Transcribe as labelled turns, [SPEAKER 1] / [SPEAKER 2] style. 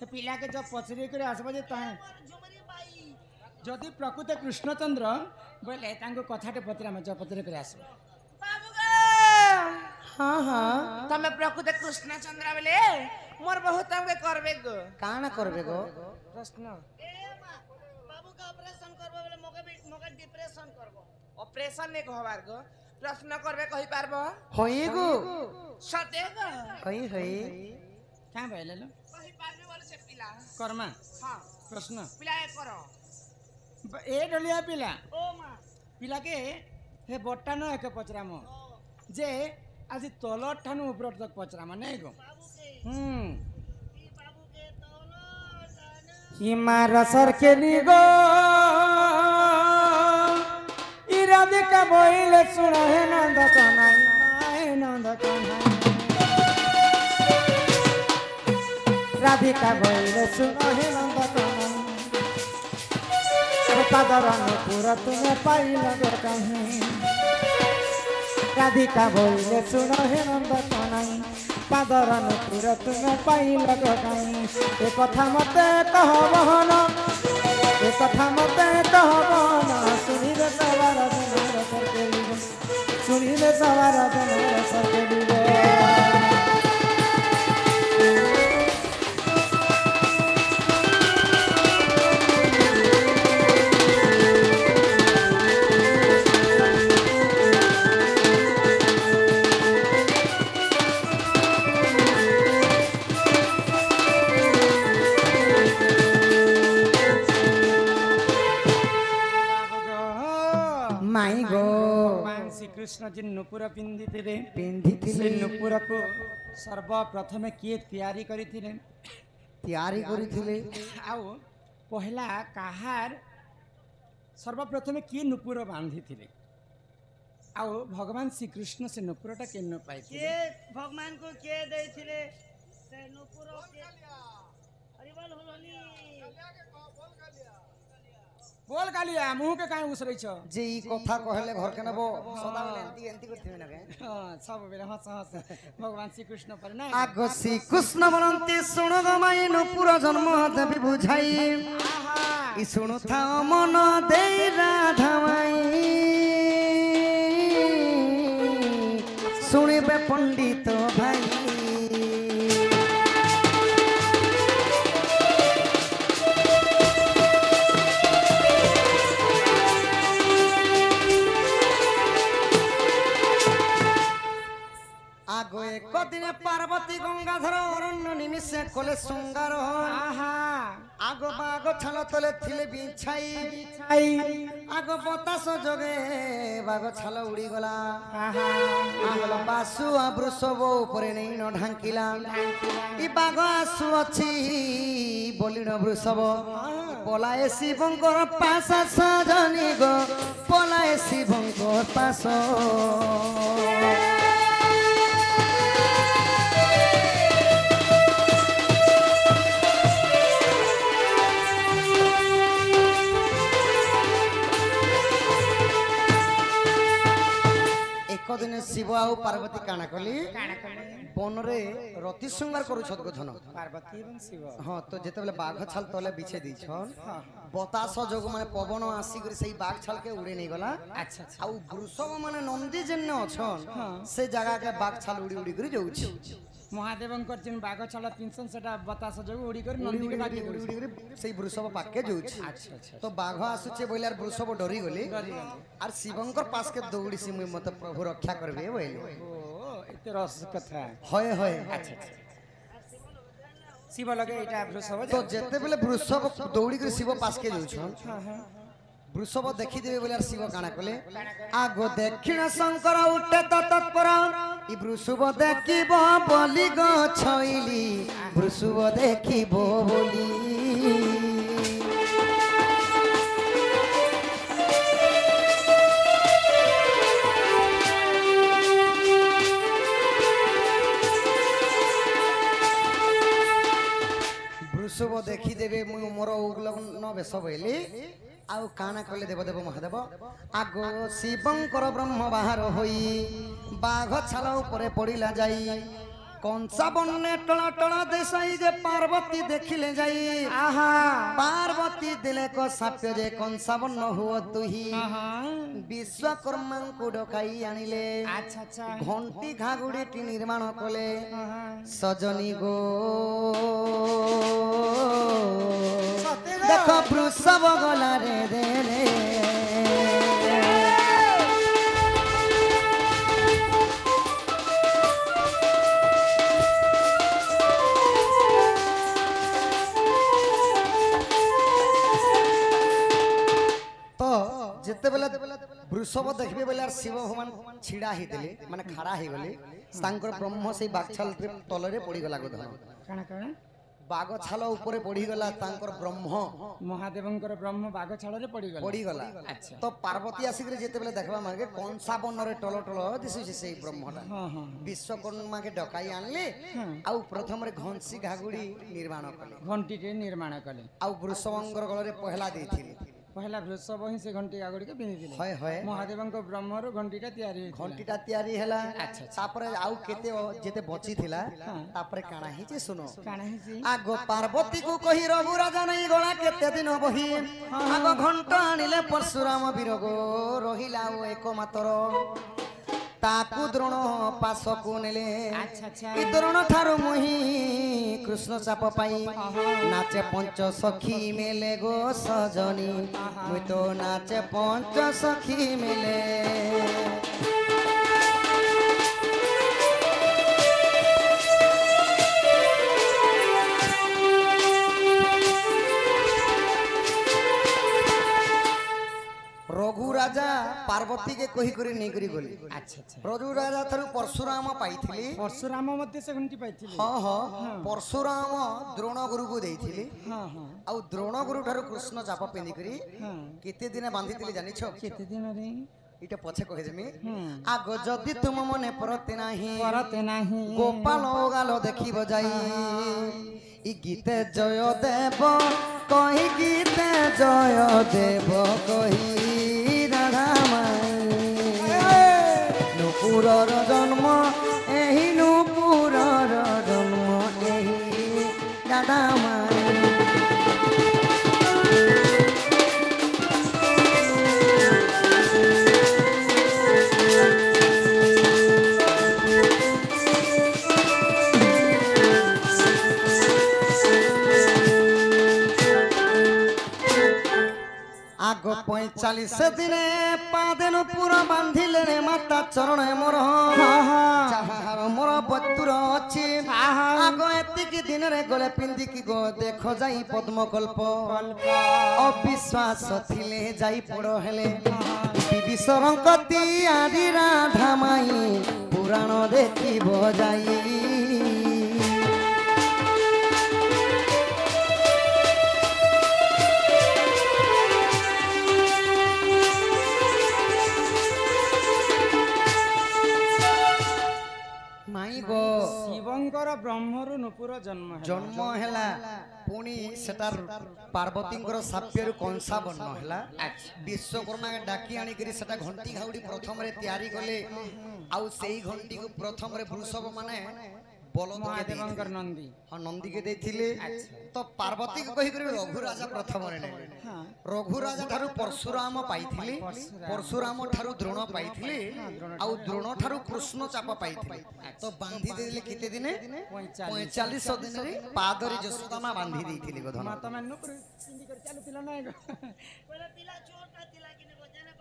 [SPEAKER 1] पिला के जब पचरी करे आसबा जे ताहे जदि प्रकृत कृष्णचंद्र बोले तांको कथाटे पचरा में जब पचरी करे आसबा
[SPEAKER 2] बाबू गो
[SPEAKER 3] हाँ हाँ
[SPEAKER 2] तमे प्रकृत कृष्णचंद्र बोले मोर बहुत हमके करबे गो
[SPEAKER 3] काना करबे गो
[SPEAKER 1] प्रश्न
[SPEAKER 2] बाबू का ऑपरेशन करबो बोले मोके डिप्रेशन करबो ऑपरेशन ने कहबार गो प्रश्न करबे कहि पारबो
[SPEAKER 3] होई गो
[SPEAKER 2] सते गो
[SPEAKER 3] होई होई
[SPEAKER 1] क्या भइले लो
[SPEAKER 2] कहि पारबे बोले से पिला
[SPEAKER 1] कर्मा
[SPEAKER 2] हां
[SPEAKER 1] प्रश्न
[SPEAKER 2] पिला ए करो
[SPEAKER 1] ए डलिया पिला
[SPEAKER 2] ओ मां
[SPEAKER 1] पिला के हे बट्टा न एक पचरा म जे आज तलर ठानु ऊपर तक पचरा म नहीं गो
[SPEAKER 2] बाबू के तोलो जाना
[SPEAKER 1] हिमार सर के निगो इरादिका बोइले सुन हे नंद कनाई माय नंद कनाई राधिका बोइले सुन हे नंद कनाई पादरन पूरा तुम्हें पाई लगो कहीं राधिका बोइले सुन हे नंद कनाई पादरन पूरा तुम्हें पाई लगो कहीं ए कथा मते कहबहन ए कथा मते कहबहन सुनिले सवार जनर सरकेली सुनिले सवार जनर सरकेली माई गो भगवान श्री कृष्ण जी नुपुर पिंधिथिले नुपुर को सर्वप्रथमे किए तैयारी करिथिले
[SPEAKER 3] तैयारी करिथिले
[SPEAKER 1] आउ पहला काहार सर्वप्रथमे किए नुपुर बांधिथिले आउ भगवान श्री कृष्ण से नुपुरटा केन पाइथिले
[SPEAKER 2] के भगवान को के देथिले से नुपुरो के हरिबल होलनी
[SPEAKER 1] बोल गालिया मुंह के काहे उसरै छ
[SPEAKER 3] जे ई कथा कहले घर के नबो सदा बेले एंती एंती करथिबे ना के
[SPEAKER 1] हां सब बेले हंस हंस भगवान श्री कृष्ण पर ना
[SPEAKER 3] आगो श्री कृष्ण बोलंती सुनो गमाई नुपुर जन्म देवी बुझाई ई सुनु था मन देई राधावाई सुनिबे पंडित भाई आगो एक दिने पार्वती गंगाधर अरण्य निमिषे कोले सुंगार
[SPEAKER 1] आहा
[SPEAKER 3] आगो बागो छाल तले थिले बिछाई आगो बतास जोगे बागो छाल उड़ी गला आगो बासु आबृषभ ऊपरे नहीं न ढांकिला ई बागो आसु अछि बोलिन वृषभ पलाए शिवंकर पास सजनी गो पलाए शिवंकर पास एक दिन शिव आउ पार्वती काना कली वन रे रति श्रृंगार करूछत गोधन
[SPEAKER 1] पार्वती एवं शिव
[SPEAKER 3] हां तो जेते बेले बाघ छाल तले बिछे दी छन बतास जोग माने पवन आसी कर सही बाघ छाल के उड़े नहीं गला
[SPEAKER 1] अच्छा अच्छा
[SPEAKER 3] आउ वृषभ माने नंदी जन्ने अछन से जगह के बाघ छाल उड़ी उड़ी कर जाउछि
[SPEAKER 1] महादेवंकर जिन बाघ छाल पिनसन सेटा बतास जोग उड़ी कर नंदी के बाकी
[SPEAKER 3] उड़ी उड़ी कर सही वृषभ पाके जाउछि
[SPEAKER 1] अच्छा अच्छा
[SPEAKER 3] तो बाघ आसुचे बोले यार वृषभ डरी गली आर शिवंकर पास के दौड़ी सी मुई मत प्रभु रक्षा करबे बोले
[SPEAKER 1] ओ एते रस कथा
[SPEAKER 3] होय होय
[SPEAKER 1] अच्छा अच्छा शिव लगे एटा वृषभ
[SPEAKER 3] तो जेते बेले वृषभ दौड़ी कर शिव पास के जाउछन वृषभ देखी देवे बोले शिव काना कले आगो दक्षिण शंकर उठे तो तत्पर ई वृषभ देखिब बोली गो छइली वृषभ देखिब बोली वृषभ देखी देवे मु मोर उग्लग्न बेश बोली आउ काना कले देवदेव महादेव आगो शिवंकर ब्रह्म बाहर होई बाघ छाल ऊपर पड़िला जाई कंसा बन्ने टणा टणा देसाई जे पार्वती देखिले जाई
[SPEAKER 1] आहा
[SPEAKER 3] पार्वती दिले को साप्य जे कंसा बन्न हुओ तुही
[SPEAKER 1] आहा
[SPEAKER 3] विश्वकर्मा को डकाई आनिले
[SPEAKER 1] अच्छा अच्छा
[SPEAKER 3] घंटी घागुड़ी टी निर्माण कले
[SPEAKER 1] आहा
[SPEAKER 3] सजनी गो
[SPEAKER 1] सते गो।
[SPEAKER 3] देखो वृषभ गला रे रे रे तो जिते बेला वृषभ देखबे बेला शिव भगवान छिड़ा ही देले माने खड़ा ही गले तांकर ब्रह्म से बागछाल तलरे पड़ी गला गोधन
[SPEAKER 1] काना काना
[SPEAKER 3] बागछाल ऊपर पड़ी गला तांकर ब्रह्म
[SPEAKER 1] महादेवंकर ब्रह्म बाघ छाड़े पड़ी गला
[SPEAKER 3] पड़ी गला
[SPEAKER 1] अच्छा
[SPEAKER 3] तो पार्वती आसिक जिते बेला देखबा मागे कंसा बनरे टल टल दिसु से ब्रह्मटा
[SPEAKER 1] हाँ हाँ
[SPEAKER 3] विश्वकर्मा के डकाई आनले आउ प्रथम रे घंसी घागुड़ी निर्माण कले
[SPEAKER 1] घंटी टे निर्माण कले
[SPEAKER 3] आउ वृषभंगर गलरे पहला देथिले
[SPEAKER 1] पहला वृषभ ही से घंटी आगड़ी के पिंधि दिले
[SPEAKER 3] हय हय
[SPEAKER 1] महादेवंक ब्रह्मरो घंटीटा तैयारी होइथिला।
[SPEAKER 3] घंटीटा तयारी हैला तापरे आउ केते जेते बची थिला
[SPEAKER 1] हाँ।
[SPEAKER 3] तापरे काना ही जे सुनो
[SPEAKER 1] काना हिसी
[SPEAKER 3] आगो पार्वती को कही रघु राजा नहीं गला केते दिन बही आगो घंटा आनिले परशुराम बिरगो रहिला ओ एक मातर ताकू द्रोण पासकू नेले
[SPEAKER 1] अच्छा अच्छा
[SPEAKER 3] ई द्रोण ठारू मोही कृष्ण चाप पाई नाचे पंच सखी मेले गो सजनी मुई तो नाचे पंच सखी मेले रघु राजा पार्वती के कही करी नहीं करी गली
[SPEAKER 1] अच्छा अच्छा
[SPEAKER 3] रघु राजा थारु परशुराम पाइथिली
[SPEAKER 1] परशुराम मध्य से घंटी पाइथिले
[SPEAKER 3] हाँ हाँ परशुराम द्रोण गुरु को देइथिली
[SPEAKER 1] हाँ हाँ
[SPEAKER 3] आउ द्रोण गुरु ठारु कृष्ण चाप पेनी करी
[SPEAKER 1] हाँ
[SPEAKER 3] केते दिन बांधिथिली जानिछ
[SPEAKER 1] केते दिन रे
[SPEAKER 3] इटा पछे कहे जमी आगो जदि तुम मने परते नाही
[SPEAKER 1] परते नाही
[SPEAKER 3] गोपाल गालो देखी बजाई इ गीते जय देव कही गीते जय देव कही राधा माई नुपुरर जन्म एही नुपुरर जन्म एही राधा माई आगो 45 दिने पादेन पूरा बांधिले रे माता चरण मोर चाहार मोर बतुर अछि आगो एतिकी दिन रे गले पिंदी की गो देखो जाई पद्म कल्प अविश्वास थिले जाई पड़ो हेले विश्वरंकती आदि राधा माई पुराण देखी बजाई माई गो
[SPEAKER 1] शिवंकर ब्रह्मरु नुपुर जन्म है
[SPEAKER 3] जन्म हैला पुणी सेटार पार्वतींकर साप्यरु कंसा बन्न हैला विश्वकर्मा के डाकी आनी करी सेटा घंटी घाउडी प्रथम रे तयारी कले आउ सेही घंटी को प्रथम रे वृषभ माने बलद के
[SPEAKER 1] महादेवंकर नंदी
[SPEAKER 3] हां नंदी के देथिले तो पार्वती को कहि करी रघु राजा प्रथम रे ने
[SPEAKER 1] हाँ
[SPEAKER 3] रघु राजा ठारू परशुराम पाइथिले परशुराम ठारू द्रोण पाइथिले आउ द्रोण ठारू कृष्ण चाप पाइथिले तो बांधी देले किते दिने 45 दिन रे पादरी जसोदामा बांधी देथिले गोधन
[SPEAKER 1] माता मन नुपुर पिंदी कर चालू तिला नाही
[SPEAKER 2] पहिले तिला चोर का तिला किने बजाने